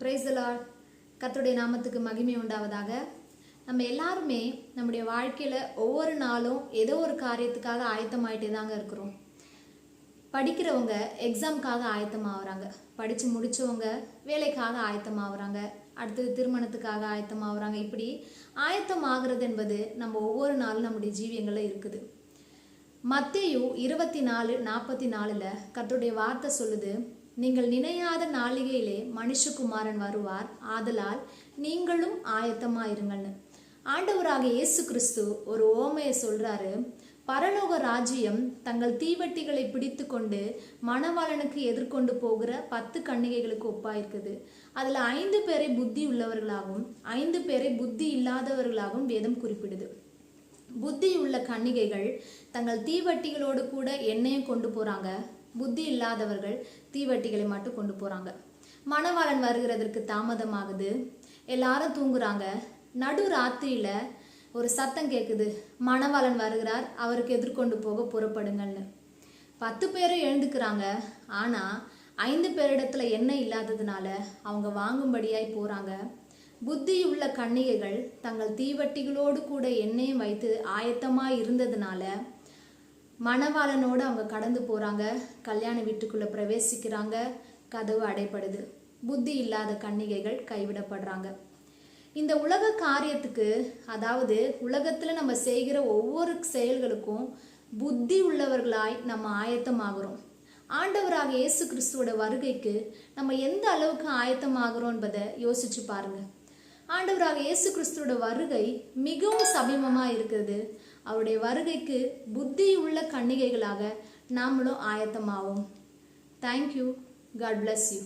Praise the Lord. கர்த்தருடைய நாமத்துக்கு மகிமை உண்டாவதாக. நம்ம எல்லாருமே நம்முடைய வாழ்க்கையில் ஒவ்வொரு நாளும் ஏதோ ஒரு காரியத்துக்காக ஆயத்தமாயிட்டே தாங்க இருக்கிறோம். படிக்கிறவங்க எக்ஸாமுக்காக ஆயத்தமாகறாங்க, படித்து முடித்தவங்க வேலைக்காக ஆயத்தமாகறாங்க, அடுத்தது திருமணத்துக்காக ஆயத்தமாகறாங்க. இப்படி ஆயத்தமாகிறது என்பது நம்ம ஒவ்வொரு நாளும் நம்முடைய ஜீவியங்களில் இருக்குது. மத்தேயு 24:44 கர்த்தருடைய வார்த்தை சொல்லுது, நீங்கள் நினையாத நாளிகையிலே மனுஷகுமாரன் வருவார், ஆதலால் நீங்களும் ஆயத்தமாயிருங்கள்னு. ஆண்டவராக இயேசு கிறிஸ்து ஒரு ஓமையை சொல்றாரு. பரலோக ராஜ்யம் தங்கள் தீவட்டிகளை பிடித்து கொண்டு மணவாளனுக்கு எதிர்கொண்டு போகிற 10 கன்னிகைகளுக்கு ஒப்பாயிருக்குது. அதுல 5 பேரை புத்தி உள்ளவர்களாகவும் 5 பேரை புத்தி இல்லாதவர்களாகவும் வேதம் குறிப்பிடுது. புத்தி உள்ள கன்னிகைகள் தங்கள் தீவட்டிகளோடு கூட எண்ணெயும் கொண்டு போறாங்க. புத்தி இல்லாதவர்கள் தீவட்டிகளை மட்டும் கொண்டு போறாங்க. மணவாளன் வருகிறதற்கு தாமதமாகுது. எல்லாரும் தூங்குறாங்க. நடு ராத்திரியில ஒரு சத்தம் கேட்குது, மணவாளன் வருகிறார், அவருக்கு எதிர்கொண்டு போக புறப்படுங்கள்னு. 10 பேரும் எழுந்துக்கிறாங்க. ஆனா 5 பேரிடத்துல எண்ணெய் இல்லாததுனால அவங்க வாங்கும்படியாய் போறாங்க. புத்தி உள்ள கன்னிகைகள் தங்கள் தீவட்டிகளோடு கூட எண்ணெயும் வைத்து ஆயத்தமாக இருந்ததுனால மணவாளனோடு அவங்க கடந்து போகிறாங்க. கல்யாண வீட்டுக்குள்ளே பிரவேசிக்கிறாங்க. கதவு அடைப்படுது. புத்தி இல்லாத கன்னிகைகள் கைவிடப்படுறாங்க. இந்த உலக காரியத்துக்கு, அதாவது உலகத்தில் நம்ம செய்கிற ஒவ்வொரு செயல்களுக்கும் புத்தி உள்ளவர்களாய் நம்ம ஆயத்தமாகிறோம். ஆண்டவராக இயேசு கிறிஸ்துவோட வருகைக்கு நம்ம எந்த அளவுக்கு ஆயத்தமாகிறோம் என்பதை யோசிச்சு பாருங்க. ஆண்டவராக இயேசு கிறிஸ்துவோட வருகை மிகவும் சமீபமாக இருக்கிறது. அவருடைய வருகைக்கு புத்தி உள்ள கன்னிகைகளாக நாமளும் ஆயத்தமாவோம். தேங்க்யூ. God bless you.